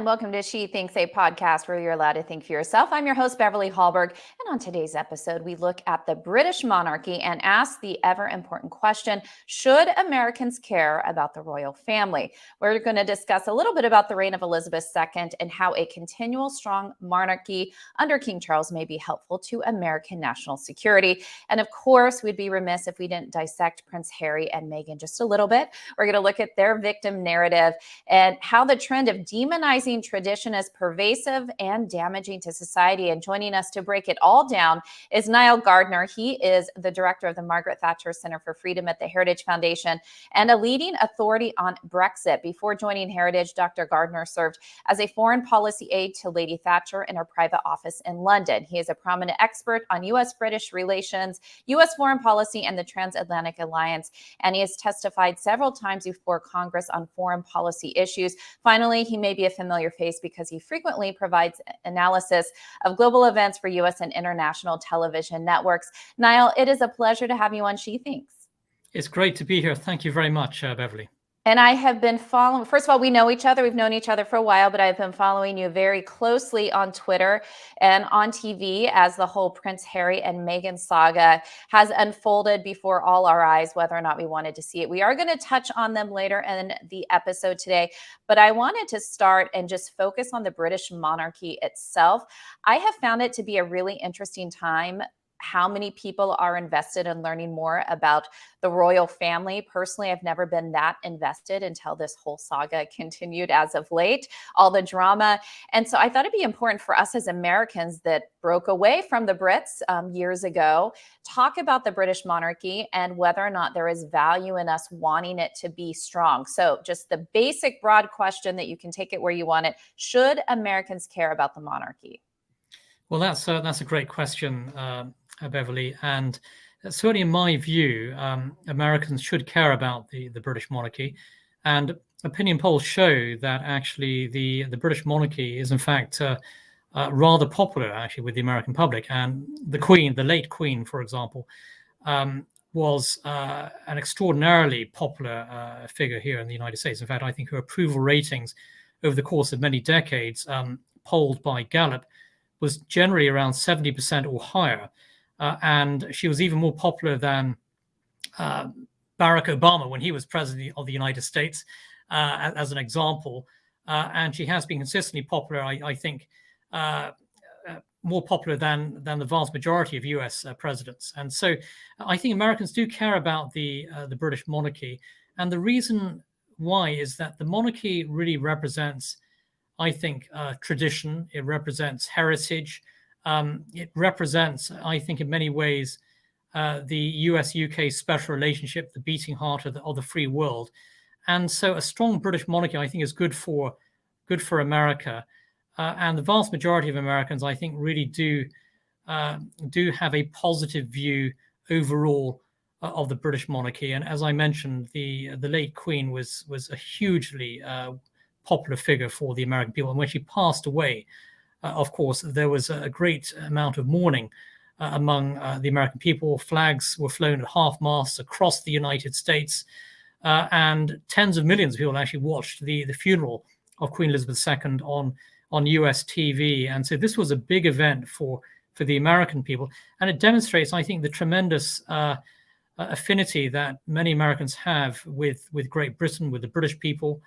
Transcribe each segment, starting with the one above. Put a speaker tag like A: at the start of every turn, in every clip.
A: and welcome to She Thinks, a podcast where you're allowed to think for yourself. I'm your host, Beverly Hallberg, and on today's episode, we look at the British monarchy and ask the ever-important question, should Americans care about the royal family? We're going to discuss a little bit about the reign of Elizabeth II and how a continual strong monarchy under King Charles may be helpful to American national security. And of course, we'd be remiss if we didn't dissect Prince Harry and Meghan just a little bit. We're going to look at their victim narrative and how the trend of demonizing tradition is pervasive and damaging to society. And joining us to break it all down is Nile Gardiner. He is the director of the Margaret Thatcher Center for Freedom at the Heritage Foundation and a leading authority on Brexit. Before joining Heritage, Dr. Gardiner served as a foreign policy aide to Lady Thatcher in her private office in London. He is a prominent expert on U.S. British relations, U.S. foreign policy, and the transatlantic alliance. And he has testified several times before Congress on foreign policy issues. Finally, he may be a familiar face because he frequently provides analysis of global events for U.S. and international television networks. Niall, it is a pleasure to have you on She Thinks.
B: It's great to be here. Thank you very much, Beverly.
A: And I have been following, first of all, we know each other. We've known each other for a while, but I've been following you very closely on Twitter and on TV as the whole Prince Harry and Meghan saga has unfolded before all our eyes, whether or not we wanted to see it. We are going to touch on them later in the episode today, but I wanted to start and just focus on the British monarchy itself. I have found it to be a really interesting time how many people are invested in learning more about the royal family. Personally, I've never been that invested until this whole saga continued as of late, all the drama. And so I thought it'd be important for us as Americans that broke away from the Brits years ago, talk about the British monarchy and whether or not there is value in us wanting it to be strong. So just the basic broad question that you can take it where you want it. Should Americans care about the monarchy?
B: Well, that's a great question, Beverly, and certainly in my view, Americans should care about the British monarchy, and opinion polls show that actually the British monarchy is in fact rather popular actually with the American public. And the Queen, the late Queen, for example, was an extraordinarily popular figure here in the United States. In fact, I think her approval ratings over the course of many decades, polled by Gallup, was generally around 70% or higher. And she was even more popular than Barack Obama when he was president of the United States, as an example. And she has been consistently popular, I think, more popular than the vast majority of US presidents. And so I think Americans do care about the British monarchy. And the reason why is that the monarchy really represents, I think, tradition. It represents heritage. It represents, I think, in many ways, the US-UK special relationship, the beating heart of the free world. And so a strong British monarchy, I think, is good for America. And the vast majority of Americans, I think, really do have a positive view overall of the British monarchy. And as I mentioned, the late Queen was a hugely popular figure for the American people. And when she passed away, of course, there was a great amount of mourning among the American people. Flags were flown at half-mast across the United States, and tens of millions of people actually watched the funeral of Queen Elizabeth II on US TV. And so this was a big event for the American people. And it demonstrates, I think, the tremendous affinity that many Americans have with Great Britain, with the British people.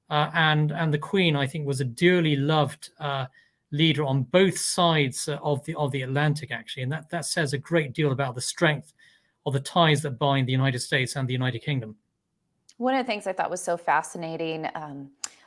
B: And the Queen, I think, was a dearly loved leader on both sides of the Atlantic, actually, and that says a great deal about the strength of the ties that bind the United States and the United Kingdom.
A: One of the things I thought was so fascinating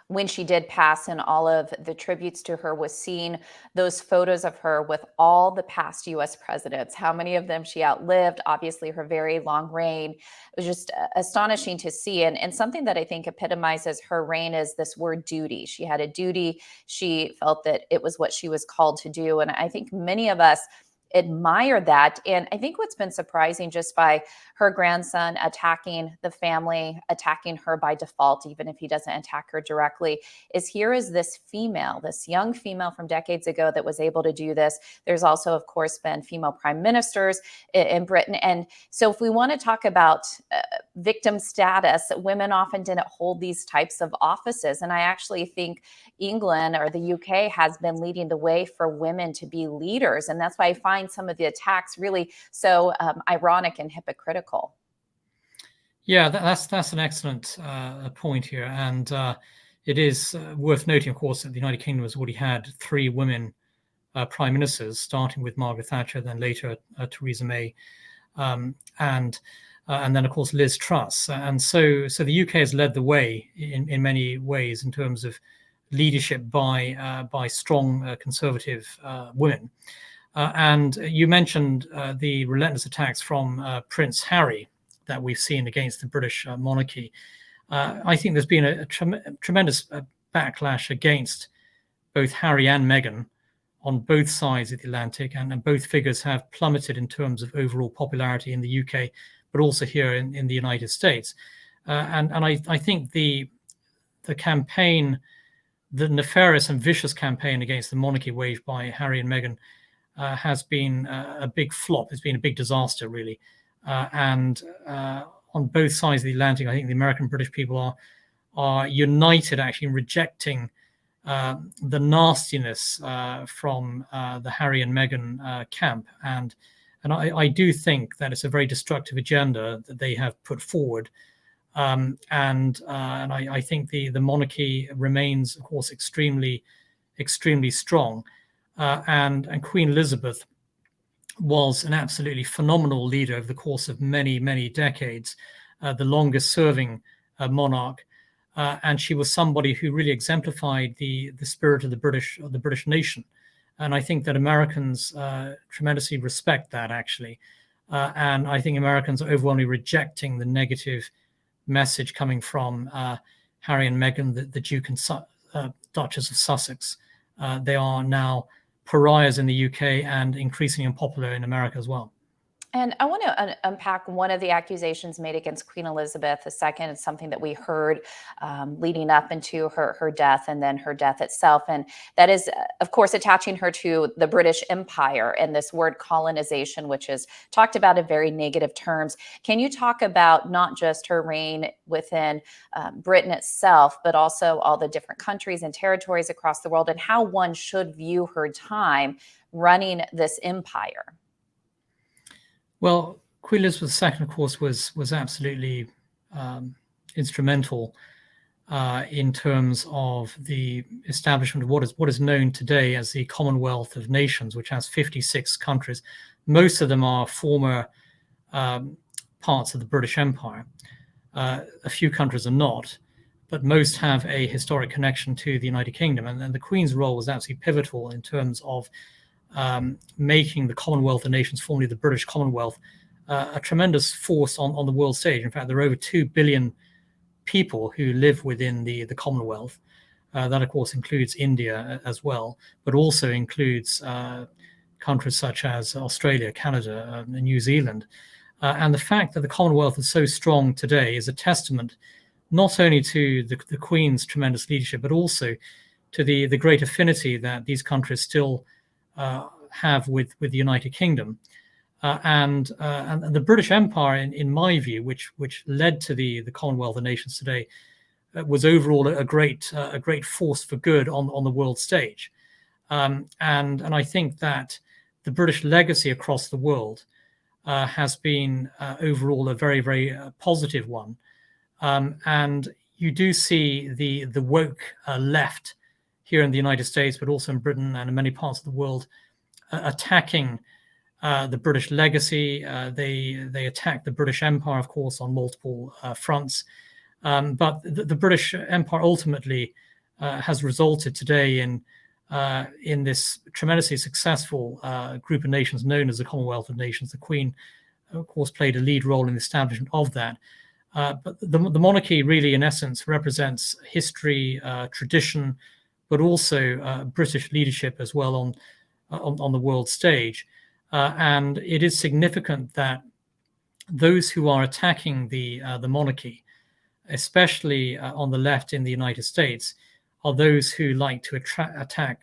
A: when she did pass and all of the tributes to her was seeing those photos of her with all the past U.S. presidents, how many of them she outlived, obviously her very long reign. It was just astonishing to see. And something that I think epitomizes her reign is this word duty. She had a duty. She felt that it was what she was called to do. And I think many of us admire that. And I think what's been surprising, just by her grandson attacking the family, attacking her by default, even if he doesn't attack her directly, is here is this female, this young female from decades ago that was able to do this. There's also, of course, been female prime ministers in Britain. And so if we want to talk about victim status, women often didn't hold these types of offices. And I actually think England or the UK has been leading the way for women to be leaders. And that's why I find some of the attacks really so ironic and hypocritical.
B: Yeah, that's an excellent point here. And it is worth noting, of course, that the United Kingdom has already had 3 women prime ministers, starting with Margaret Thatcher, then later Theresa May, and then, of course, Liz Truss. And so the UK has led the way in many ways in terms of leadership by strong conservative women. And you mentioned the relentless attacks from Prince Harry that we've seen against the British monarchy. I think there's been a tremendous backlash against both Harry and Meghan on both sides of the Atlantic, and both figures have plummeted in terms of overall popularity in the UK, but also here in the United States. And I think the campaign, the nefarious and vicious campaign against the monarchy waged by Harry and Meghan has been a big flop. It's been a big disaster, really. And on both sides of the Atlantic, I think the American British people are united actually in rejecting the nastiness from the Harry and Meghan camp. And I do think that it's a very destructive agenda that they have put forward. And I think the monarchy remains, of course, extremely strong. And Queen Elizabeth was an absolutely phenomenal leader over the course of many decades, the longest serving monarch. And she was somebody who really exemplified the spirit of the British nation. And I think that Americans tremendously respect that, actually. And I think Americans are overwhelmingly rejecting the negative message coming from Harry and Meghan, the Duke and Duchess of Sussex. They are now pariahs in the UK and increasingly unpopular in America as well.
A: And I want to unpack one of the accusations made against Queen Elizabeth II. It's something that we heard leading up into her death and then her death itself. And that is, of course, attaching her to the British Empire and this word colonization, which is talked about in very negative terms. Can you talk about not just her reign within Britain itself, but also all the different countries and territories across the world, and how one should view her time running this empire?
B: Well, Queen Elizabeth II, of course, was absolutely instrumental in terms of the establishment of what is known today as the Commonwealth of Nations, which has 56 countries. Most of them are former parts of the British Empire. A few countries are not, but most have a historic connection to the United Kingdom. And the Queen's role was absolutely pivotal in terms of making the Commonwealth of Nations, formerly the British Commonwealth, a tremendous force on the world stage. In fact, there are over 2 billion people who live within the Commonwealth. That, of course, includes India as well, but also includes countries such as Australia, Canada, and New Zealand. And the fact that the Commonwealth is so strong today is a testament not only to the Queen's tremendous leadership, but also to the great affinity that these countries still have with the United Kingdom, and the British Empire, in my view, which led to the Commonwealth of Nations today, was overall a great force for good on the world stage, and I think that the British legacy across the world has been overall a very positive one, and you do see the woke left here in the United States, but also in Britain and in many parts of the world, attacking the British legacy. They attack the British Empire, of course, on multiple fronts. But the British Empire ultimately has resulted today in this tremendously successful group of nations known as the Commonwealth of Nations. The Queen, of course, played a lead role in the establishment of that. But the monarchy really, in essence, represents history, tradition, but also British leadership as well on the world stage. And it is significant that those who are attacking the monarchy, especially on the left in the United States, are those who like to attack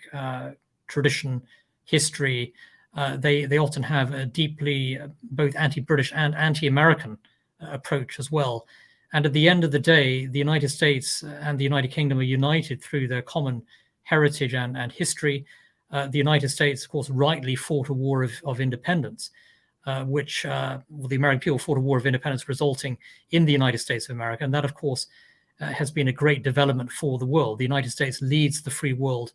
B: tradition, history. They often have a deeply both anti-British and anti-American approach as well. And at the end of the day, the United States and the United Kingdom are united through their common heritage and history. The United States, of course, rightly fought a war of independence, which the American people fought a war of independence resulting in the United States of America. And that, of course, has been a great development for the world. The United States leads the free world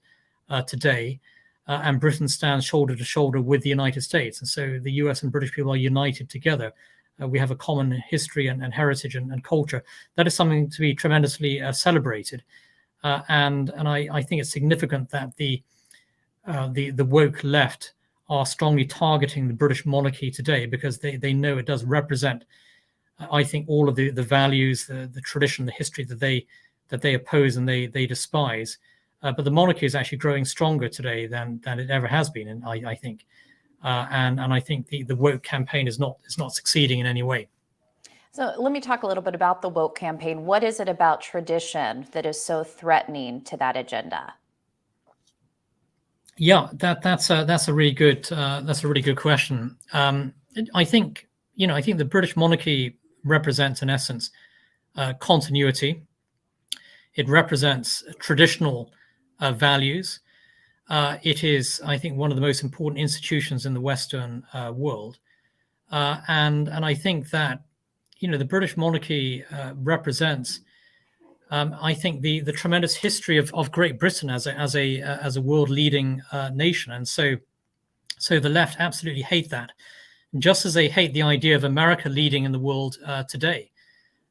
B: today, and Britain stands shoulder to shoulder with the United States. And so the US and British people are united together. We have a common history and heritage and culture. That is something to be tremendously celebrated. And I think it's significant that the woke left are strongly targeting the British monarchy today, because they know it does represent, I think, all of the values, the tradition, the history that they oppose and they despise. But the monarchy is actually growing stronger today than it ever has been, and I think. And I think the woke campaign is not succeeding in any way.
A: So let me talk a little bit about the woke campaign. What is it about tradition that is so threatening to that agenda?
B: Yeah, that's a really good question. I think the British monarchy represents, in essence, continuity. It represents traditional values. It is, I think, one of the most important institutions in the Western world, and I think that the British monarchy represents, I think, the tremendous history of Great Britain as a world leading nation, and so the left absolutely hate that, just as they hate the idea of America leading in the world today.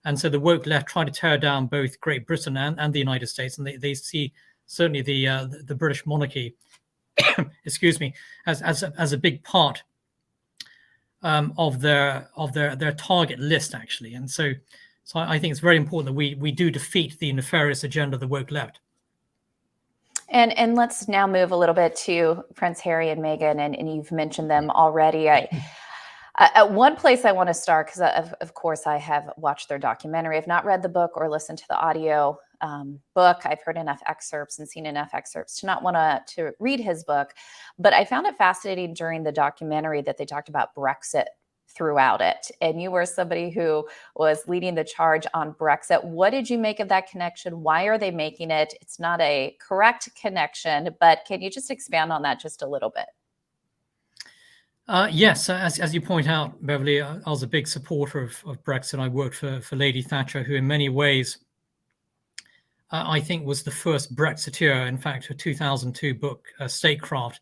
B: And so the woke left try to tear down both Great Britain and the United States, and they see certainly the British monarchy, excuse me, as a big part of their target list, actually. And so I think it's very important that we do defeat the nefarious agenda of the woke left.
A: And let's now move a little bit to Prince Harry and Meghan, and you've mentioned them already. At one place I want to start, because of course I have watched their documentary. I've not read the book or listened to the audio book. I've heard enough excerpts and seen enough excerpts to not want to read his book. But I found it fascinating during the documentary that they talked about Brexit throughout it. And you were somebody who was leading the charge on Brexit. What did you make of that connection? Why are they making it? It's not a correct connection, but can you just expand on that just a little bit?
B: Yes, as you point out, Beverly, I was a big supporter of Brexit. I worked for Lady Thatcher, who in many ways I think was the first Brexiteer. In fact, her 2002 book, Statecraft,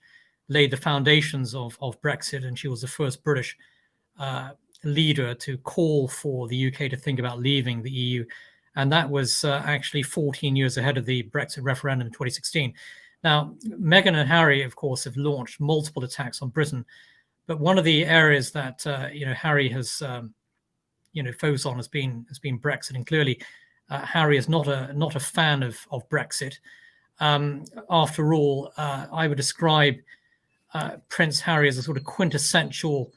B: laid the foundations of Brexit, and she was the first British leader to call for the UK to think about leaving the EU. And that was actually 14 years ahead of the Brexit referendum in 2016. Now, Meghan and Harry, of course, have launched multiple attacks on Britain. But one of the areas that Harry has focused on has been Brexit, and clearly Harry is not a fan of Brexit. After all, I would describe Prince Harry as a sort of quintessential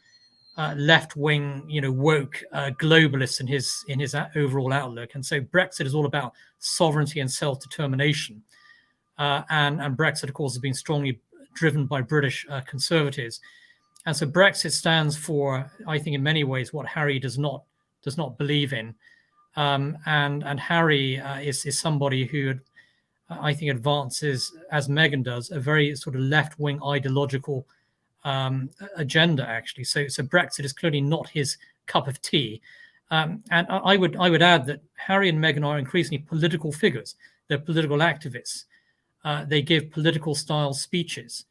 B: left-wing, woke globalist in his overall outlook, and so Brexit is all about sovereignty and self-determination, and Brexit, of course, has been strongly driven by British conservatives. And so Brexit stands for, I think, in many ways, what Harry does not believe in. And Harry is somebody who, I think, advances, as Meghan does, a very sort of left-wing ideological agenda, actually. So Brexit is clearly not his cup of tea. And I would add that Harry and Meghan are increasingly political figures. They're political activists. They give political style speeches.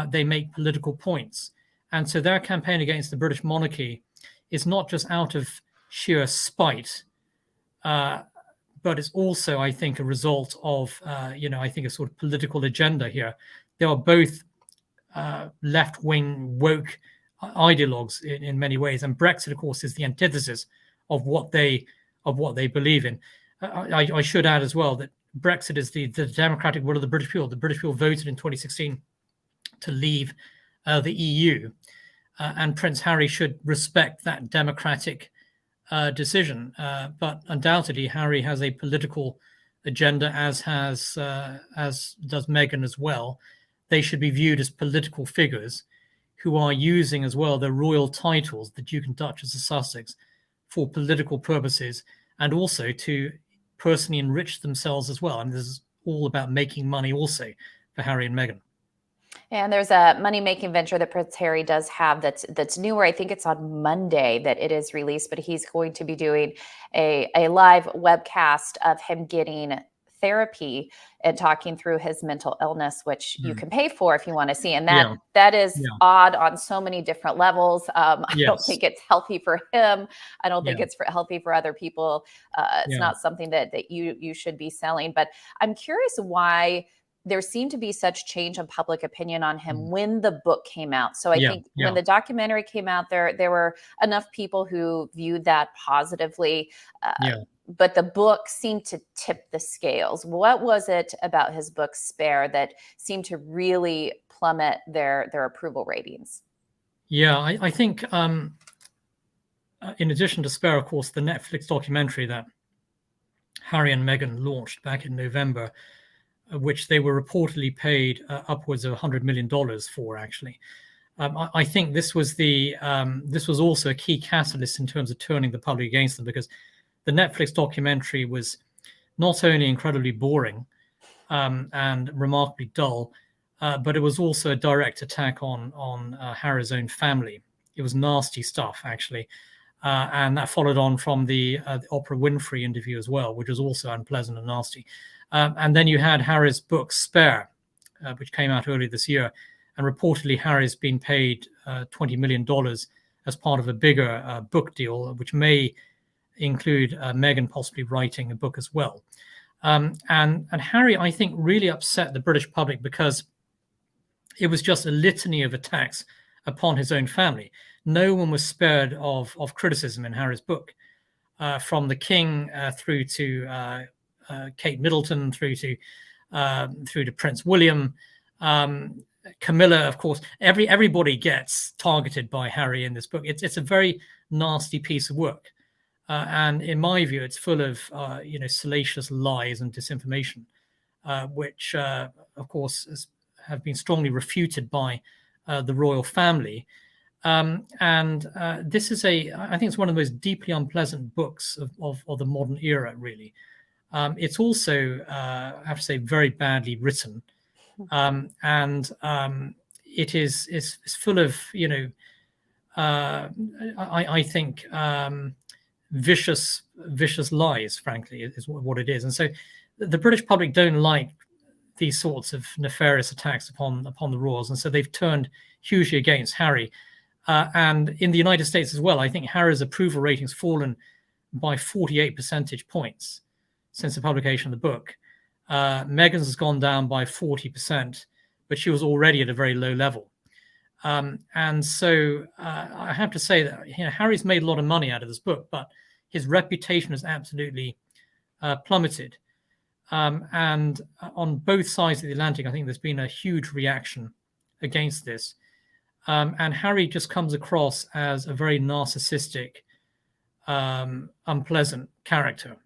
B: They make political points. And so their campaign against the British monarchy is not just out of sheer spite, but it's also, I think, a result of, I think, a sort of political agenda here. They are both left-wing woke ideologues in many ways, and Brexit, of course, is the antithesis of what they believe in. I should add as well that Brexit is the democratic will of the British people. The British people voted in 2016 to leave the EU. and Prince Harry should respect that democratic decision. But undoubtedly, Harry has a political agenda, as does Meghan as well. They should be viewed as political figures who are using as well their royal titles, the Duke and Duchess of Sussex, for political purposes, and also to personally enrich themselves as well. And this is all about making money also for Harry and Meghan.
A: And there's a money-making venture that Prince Harry does have that's newer. I think it's on Monday that it is released, but he's going to be doing a live webcast of him getting therapy and talking through his mental illness, which you can pay for if you want to see. And that is odd on so many different levels. I don't think it's healthy for him. I don't think it's healthy for other people. It's not something that you should be selling. But I'm curious why there seemed to be such change in public opinion on him when the book came out. So I think when the documentary came out, there were enough people who viewed that positively. But the book seemed to tip the scales. What was it about his book Spare that seemed to really plummet their approval ratings?
B: Yeah, I think in addition to Spare, of course, the Netflix documentary that Harry and Meghan launched back in November, which they were reportedly paid upwards of $100 million for, actually. I think this was also a key catalyst in terms of turning the public against them, because the Netflix documentary was not only incredibly boring and remarkably dull, but it was also a direct attack on Harry's own family. It was nasty stuff, actually. And that followed on from the Oprah Winfrey interview as well, which was also unpleasant and nasty. And then you had Harry's book Spare, which came out earlier this year. And reportedly, Harry's been paid $20 million as part of a bigger book deal, which may include Meghan possibly writing a book as well. And Harry, I think, really upset the British public because it was just a litany of attacks upon his own family. No one was spared of criticism in Harry's book, from the King through to Kate Middleton, through to Prince William, Camilla, of course. Everybody gets targeted by Harry in this book. It's a very nasty piece of work, and in my view, it's full of salacious lies and disinformation, which of course have been strongly refuted by the royal family. And this is I think it's one of the most deeply unpleasant books of the modern era, really. It's also, I have to say, very badly written. And it is full of, I think, vicious lies, frankly, is what it is. And so the British public don't like these sorts of nefarious attacks upon the royals. And so they've turned hugely against Harry. And in the United States as well, I think Harry's approval rating's fallen by 48 percentage points since the publication of the book. Meghan's has gone down by 40%, but she was already at a very low level. And so I have to say that Harry's made a lot of money out of this book, but his reputation has absolutely plummeted. And on both sides of the Atlantic, I think there's been a huge reaction against this. And Harry just comes across as a very narcissistic, unpleasant character,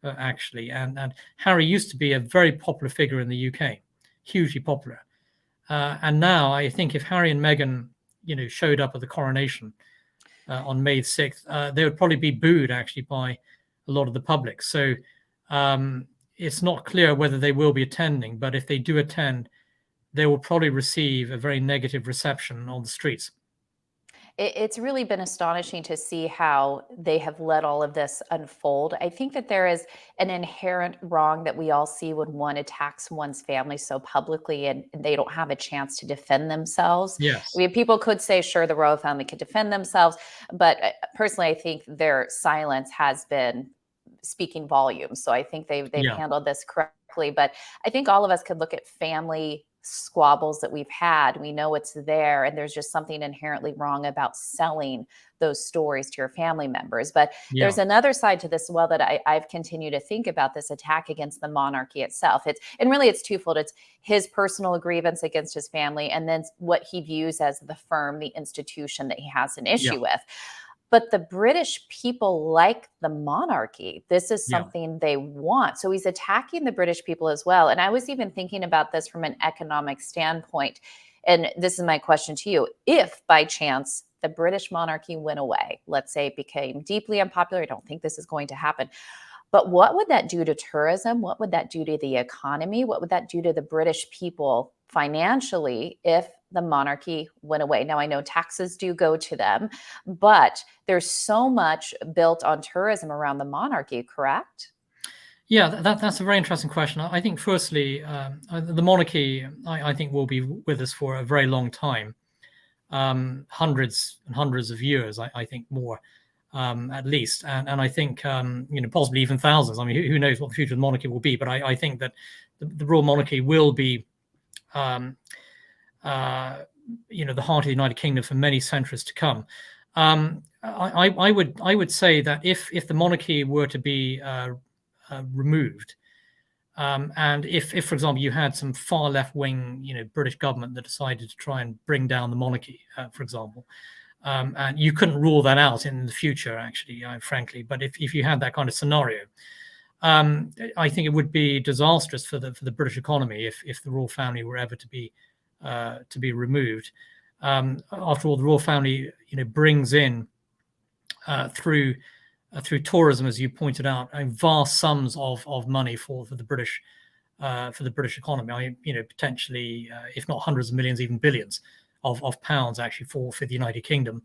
B: actually. And Harry used to be a very popular figure in the UK, hugely popular. And now I think if Harry and Meghan, showed up at the coronation on May 6th, they would probably be booed, actually, by a lot of the public. So it's not clear whether they will be attending, but if they do attend, they will probably receive a very negative reception on the streets.
A: It's really been astonishing to see how they have let all of this unfold. I think that there is an inherent wrong that we all see when one attacks one's family so publicly and they don't have a chance to defend themselves.
B: Yes.
A: I mean, people could say, sure, the royal family could defend themselves, but personally, I think their silence has been speaking volumes. So I think they've handled this correctly. But I think all of us could look at family squabbles that we've had. We know it's there, and there's just something inherently wrong about selling those stories to your family members. But there's another side to this as well that I've continued to think about, this attack against the monarchy itself. It's twofold. It's his personal grievance against his family, and then what he views as the firm, the institution that he has an issue with. But the British people like the monarchy. This is something they want. So he's attacking the British people as well. And I was even thinking about this from an economic standpoint. And this is my question to you. If by chance the British monarchy went away, let's say it became deeply unpopular, I don't think this is going to happen. But what would that do to tourism? What would that do to the economy? What would that do to the British people financially if the monarchy went away? Now, I know taxes do go to them, but there's so much built on tourism around the monarchy, correct?
B: Yeah, that's a very interesting question. I think, firstly, the monarchy, I think, will be with us for a very long time, hundreds and hundreds of years, I think more. At least, and I think possibly even thousands. I mean, who knows what the future of the monarchy will be? But I think that the royal monarchy will be, the heart of the United Kingdom for many centuries to come. I would say that if the monarchy were to be removed, and if for example you had some far left wing British government that decided to try and bring down the monarchy, for example. And you couldn't rule that out in the future, actually, frankly. But if you had that kind of scenario, I think it would be disastrous for the British economy if the royal family were ever to be removed. After all, the royal family, brings in through tourism, as you pointed out, vast sums of money for the British economy. Potentially, if not hundreds of millions, even billions of pounds actually for the United Kingdom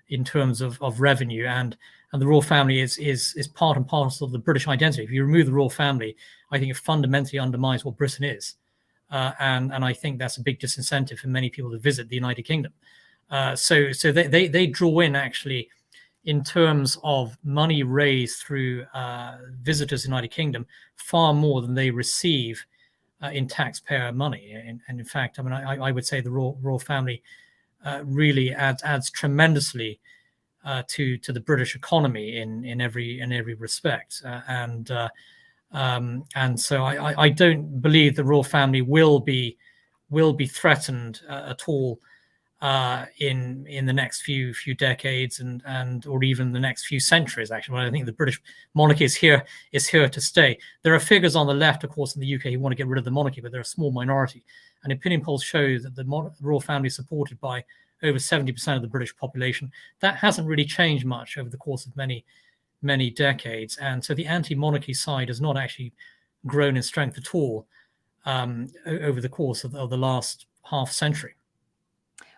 B: in terms of revenue, and the royal family is part and parcel of the British identity. If you remove the royal family, I think it fundamentally undermines what Britain is, and I think that's a big disincentive for many people to visit the United Kingdom. So they draw in, actually, in terms of money raised through visitors in the United Kingdom, far more than they receive in taxpayer money. And in fact, I would say the royal family really adds tremendously to the British economy in every respect. And so I don't believe the royal family will be threatened at all in the next few decades and or even the next few centuries. Actually, I think the British monarchy is here to stay. There are figures on the left, of course, in the UK who want to get rid of the monarchy, but they're a small minority. And opinion polls show that the royal family is supported by over 70% of the British population. That hasn't really changed much over the course of many decades, and so the anti-monarchy side has not actually grown in strength at all over the course of the last half century.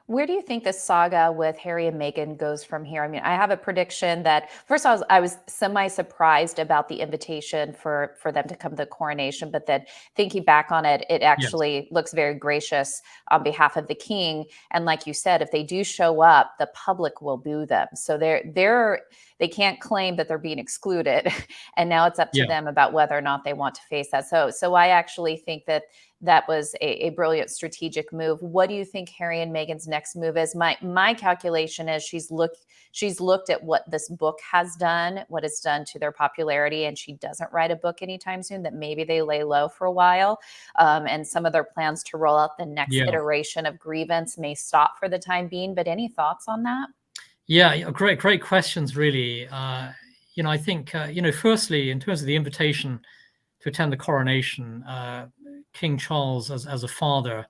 A: Where do you think this saga with Harry and Meghan goes from here? I mean, I have a prediction that first I was semi-surprised about the invitation for them to come to the coronation, but then thinking back on it, it actually looks very gracious on behalf of the king. And like you said, if they do show up, the public will boo them. So they can't claim that they're being excluded. And now it's up to them about whether or not they want to face that. So I actually think that was a brilliant strategic move. What do you think Harry and Meghan's next move is? My calculation is she's looked at what this book has done, what it's done to their popularity, and she doesn't write a book anytime soon, that maybe they lay low for a while. And some of their plans to roll out the next iteration of grievance may stop for the time being. But any thoughts on that?
B: Yeah, great questions, really. I think, firstly, in terms of the invitation to attend the coronation, King Charles, as a father,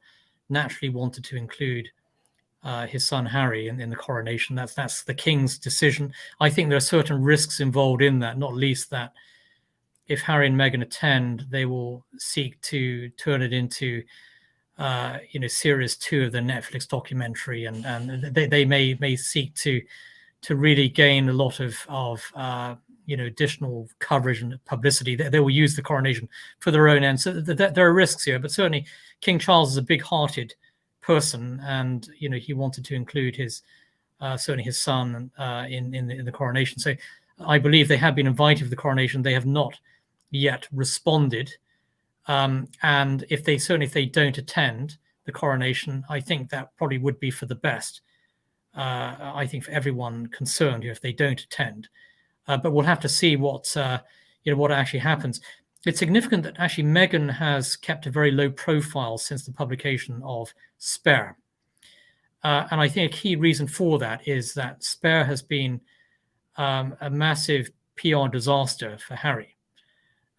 B: naturally wanted to include his son Harry in the coronation. That's the king's decision. I think there are certain risks involved in that, not least that if Harry and Meghan attend, they will seek to turn it into series 2 of the Netflix documentary, and they may seek to really gain a lot of additional coverage and publicity. They will use the coronation for their own end. So there are risks here, but certainly King Charles is a big-hearted person, and he wanted to include certainly his son in the coronation. So I believe they have been invited for the coronation. They have not yet responded. And if they don't attend, the coronation. I think that probably would be for the best. I think for everyone concerned if they don't attend. But we'll have to see what what actually happens. It's significant that actually Meghan has kept a very low profile since the publication of Spare. And I think a key reason for that is that Spare has been a massive PR disaster for Harry.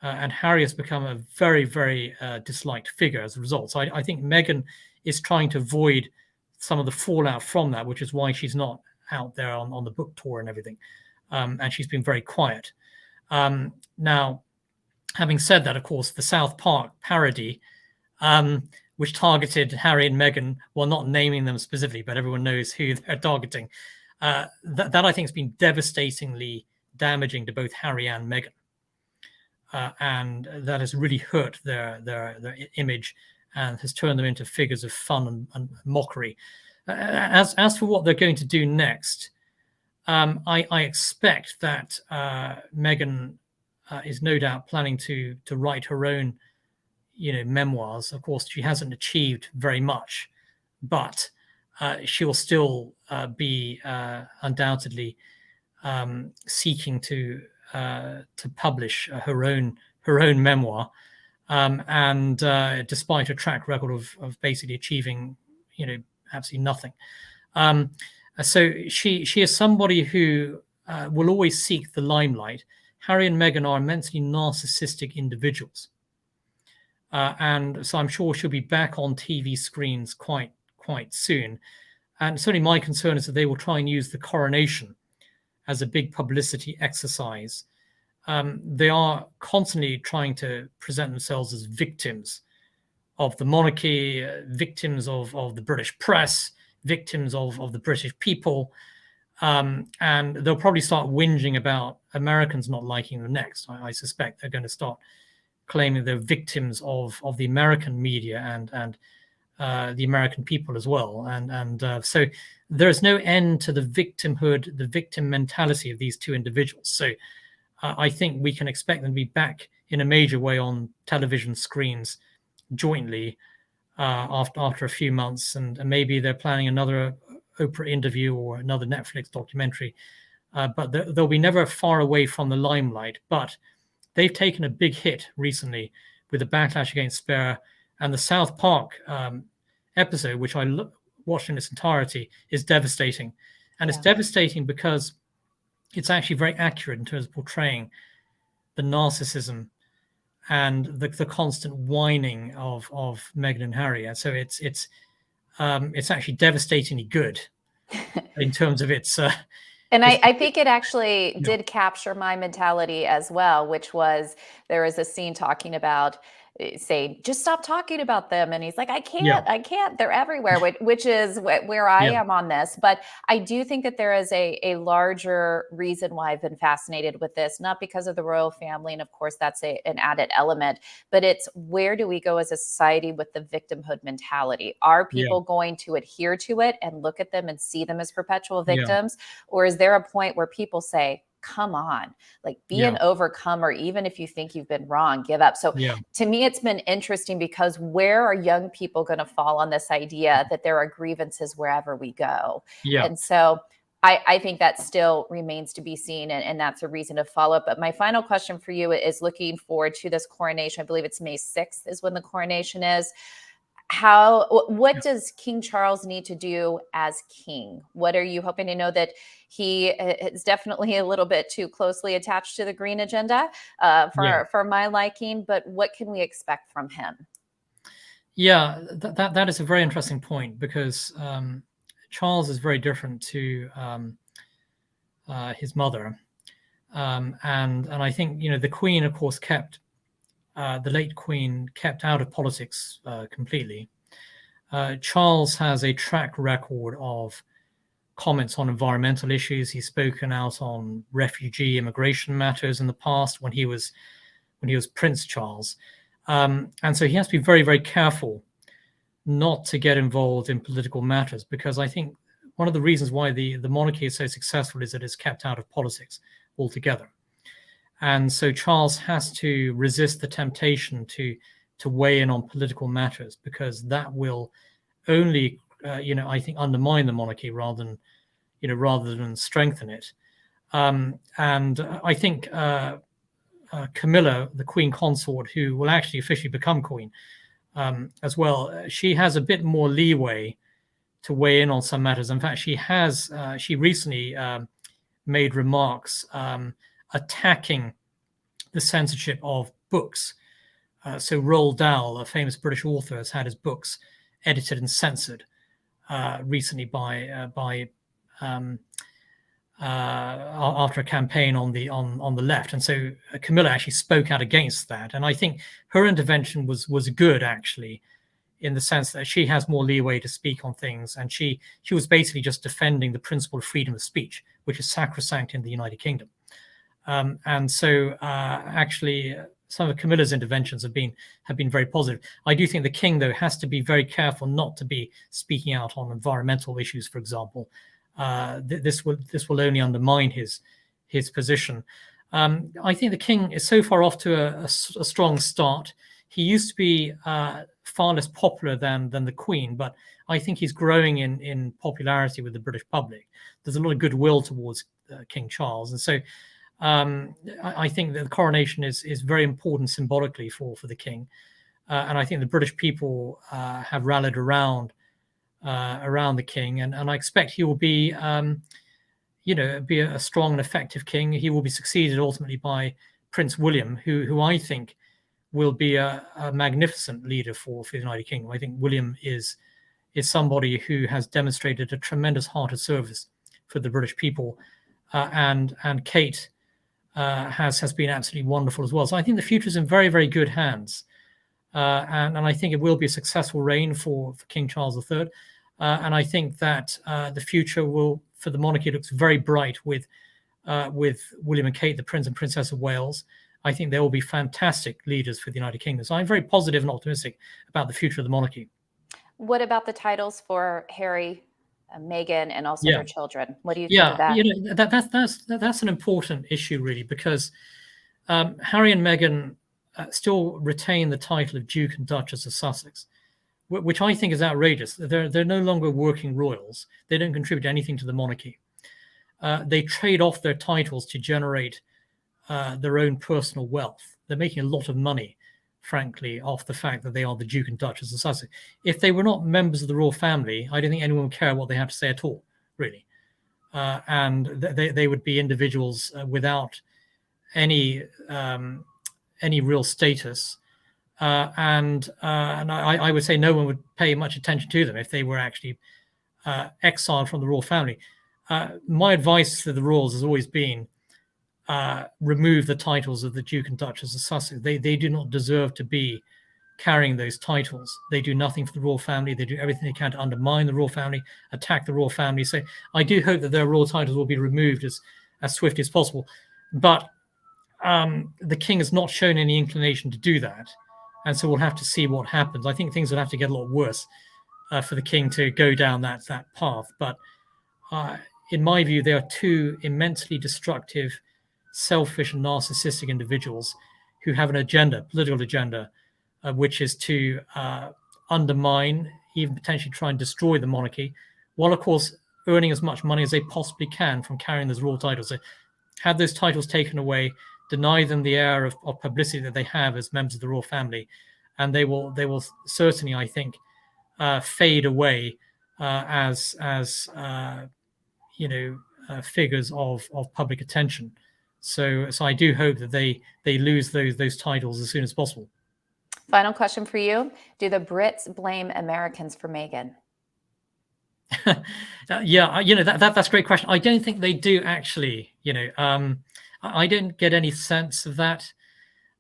B: And Harry has become a very, very disliked figure as a result. So I think Meghan is trying to avoid some of the fallout from that, which is why she's not out there on the book tour and everything. And she's been very quiet. Now, having said that, of course, the South Park parody, which targeted Harry and Meghan, while not naming them specifically, but everyone knows who they're targeting, that I think has been devastatingly damaging to both Harry and Meghan. And that has really hurt their image and has turned them into figures of fun and mockery. As for what they're going to do next, I expect that Meghan is no doubt planning to write her own, memoirs. Of course, she hasn't achieved very much, but she will still be undoubtedly seeking to publish her own memoir, and despite a track record of basically achieving, absolutely nothing. So she is somebody who will always seek the limelight. Harry and Meghan are immensely narcissistic individuals, and so I'm sure she'll be back on TV screens quite soon. And certainly my concern is that they will try and use the coronation as a big publicity exercise. They are constantly trying to present themselves as victims of the monarchy, victims of the British press, victims of the British people. And they'll probably start whinging about Americans not liking them next. I suspect they're going to start claiming they're victims of the American media and the American people as well. And so there is no end to the victimhood, the victim mentality of these two individuals. So I think we can expect them to be back in a major way on television screens jointly after a few months. And maybe they're planning another Oprah interview or another Netflix documentary. But they'll be never far away from the limelight. But they've taken a big hit recently with the backlash against Spare, and the South Park episode, which I watched in its entirety, is devastating. And it's devastating because it's actually very accurate in terms of portraying the narcissism and the constant whining of Meghan and Harry. And so it's actually devastatingly good in terms of its.
A: And I think it actually did capture my mentality as well, which was there was a scene talking about saying, just stop talking about them. And he's like, I can't, they're everywhere, which is where I am on this. But I do think that there is a larger reason why I've been fascinated with this, not because of the royal family. And of course, that's an added element, but it's where do we go as a society with the victimhood mentality? Are people going to adhere to it and look at them and see them as perpetual victims? Or is there a point where people say, come on, like be an overcomer, even if you think you've been wrong, give up. So to me, it's been interesting because where are young people going to fall on this idea that there are grievances wherever we go? And so I think that still remains to be seen. And that's a reason to follow up. But my final question for you is looking forward to this coronation. I believe it's May 6th is when the coronation is. What does King Charles need to do as king? What are you hoping to know that he is definitely a little bit too closely attached to the green agenda for my liking, but what can we expect from him?
B: Yeah, that is a very interesting point because Charles is very different to his mother. And I think, the Queen, of course, the late Queen kept out of politics completely. Charles has a track record of comments on environmental issues. He's spoken out on refugee immigration matters in the past when he was Prince Charles. And so he has to be very, very careful not to get involved in political matters, because I think one of the reasons why the monarchy is so successful is that it's kept out of politics altogether. And so Charles has to resist the temptation to weigh in on political matters, because that will only, I think undermine the monarchy rather than strengthen it. And I think Camilla, the Queen Consort, who will actually officially become Queen as well, she has a bit more leeway to weigh in on some matters. In fact, she recently made remarks attacking the censorship of books. So Roald Dahl, a famous British author, has had his books edited and censored recently after a campaign on the left, and so Camilla actually spoke out against that. And I think her intervention was good, actually, in the sense that she has more leeway to speak on things, and she was basically just defending the principle of freedom of speech, which is sacrosanct in the United Kingdom. And so actually some of Camilla's interventions have been very positive. I do think the king, though, has to be very careful not to be speaking out on environmental issues, for example. This will only undermine his position. I think the king is so far off to a strong start. He used to be far less popular than the Queen, but I think he's growing in popularity with the British public. There's a lot of goodwill towards King Charles, and so I think that the coronation is very important symbolically for the king, and I think the British people have rallied around the king, and I expect he will be be a strong and effective king. He will be succeeded ultimately by Prince William, who I think will be a magnificent leader for the United Kingdom. I think William is somebody who has demonstrated a tremendous heart of service for the British people, and Kate has been absolutely wonderful as well. So I think the future is in very, very good hands, and I think it will be a successful reign for King Charles III. And I think that the future for the monarchy looks very bright with William and Kate, the Prince and Princess of Wales. I think they will be fantastic leaders for the United Kingdom. So I'm very positive and optimistic about the future of the monarchy.
A: What about the titles for Harry, Meghan, and also their children? What do you think of that?
B: That's an important issue, really, because Harry and Meghan still retain the title of Duke and Duchess of Sussex, which I think is outrageous. They're no longer working royals. They don't contribute anything to the monarchy. They trade off their titles to generate their own personal wealth. They're making a lot of money, frankly, off the fact that they are the Duke and Duchess of Sussex. If they were not members of the royal family, I don't think anyone would care what they have to say at all, really. And they would be individuals without any real status. And I would say no one would pay much attention to them if they were actually exiled from the royal family. My advice to the royals has always been remove the titles of the Duke and Duchess of Sussex. They do not deserve to be carrying those titles. They do nothing for the royal family. They do everything they can to undermine the royal family, attack the royal family. So I do hope that their royal titles will be removed as swiftly as possible. But the king has not shown any inclination to do that. And so we'll have to see what happens. I think things will have to get a lot worse for the king to go down that path. But in my view, they are two immensely destructive, selfish and narcissistic individuals who have an agenda, political agenda, which is to undermine, even potentially try and destroy the monarchy, while of course earning as much money as they possibly can from carrying those royal titles. So have those titles taken away, deny them the air of publicity that they have as members of the royal family, and they will certainly, I think, fade away as figures of public attention. So I do hope that they lose those titles as soon as possible.
A: Final question for you. Do the Brits blame Americans for Meghan?
B: That's a great question. I don't think they do, actually. I don't get any sense of that.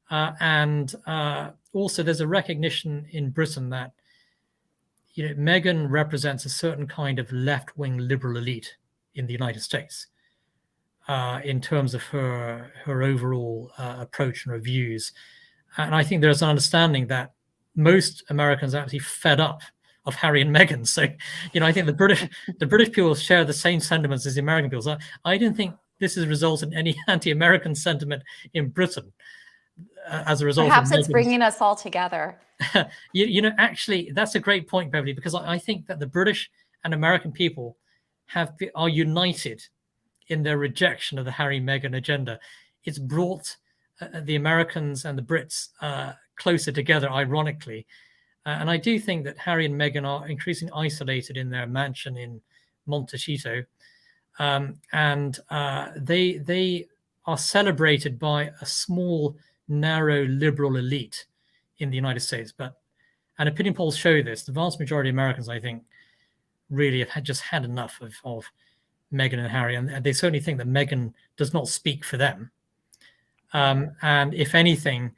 B: And also there's a recognition in Britain that Meghan represents a certain kind of left-wing liberal elite in the United States. In terms of her overall approach and her views. And I think there's an understanding that most Americans are actually fed up of Harry and Meghan. So, I think the British people share the same sentiments as the American people. So I don't think this has resulted in any anti-American sentiment in Britain. as a result of
A: Perhaps it's
B: Meghan's.
A: bringing us all together.
B: Actually, that's a great point, Beverly, because I think that the British and American people are united in their rejection of the Harry Meghan agenda. It's brought the Americans and the Brits closer together, ironically. And I do think that Harry and Meghan are increasingly isolated in their mansion in Montecito. And they are celebrated by a small, narrow liberal elite in the United States. And opinion polls show this. The vast majority of Americans, I think, really have just had enough of Meghan and Harry, and they certainly think that Meghan does not speak for them. And if anything,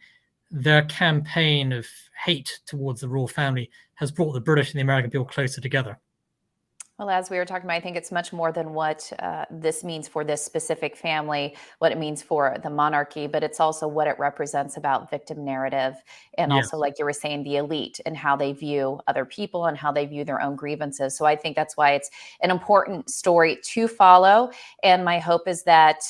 B: their campaign of hate towards the royal family has brought the British and the American people closer together.
A: Well, as we were talking about, I think it's much more than what this means for this specific family, what it means for the monarchy, but it's also what it represents about victim narrative. And
B: Yes.
A: also, like you were saying, the elite and how they view other people and how they view their own grievances. So I think that's why it's an important story to follow. And my hope is that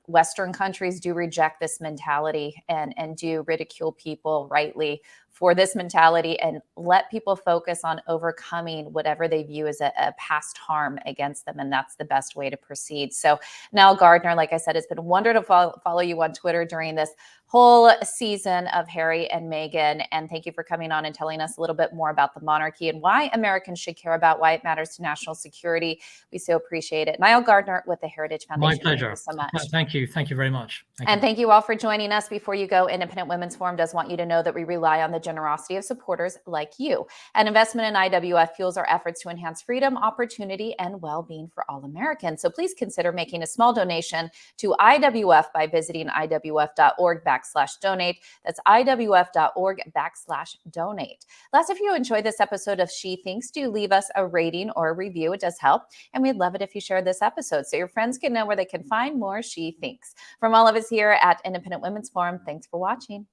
A: Western countries do reject this mentality and do ridicule people rightly for this mentality and let people focus on overcoming whatever they view as a past harm against them. And that's the best way to proceed. So Nile Gardiner, like I said, it's been a wonder to follow you on Twitter during this whole season of Harry and Meghan. And thank you for coming on and telling us a little bit more about the monarchy and why Americans should care about why it matters to national security. We so appreciate it. Nile Gardiner with the Heritage Foundation.
B: My pleasure.
A: Thank you so much.
B: Thank you. Thank you very much.
A: Thank you all for joining us. Before you go, Independent Women's Forum does want you to know that we rely on the generosity of supporters like you. An investment in IWF fuels our efforts to enhance freedom, opportunity, and well-being for all Americans. So please consider making a small donation to IWF by visiting iwf.org/donate. That's iwf.org/donate. Last, if you enjoyed this episode of She Thinks, do leave us a rating or a review. It does help. And we'd love it if you shared this episode so your friends can know where they can find more She Thinks. From all of us here at Independent Women's Forum, thanks for watching.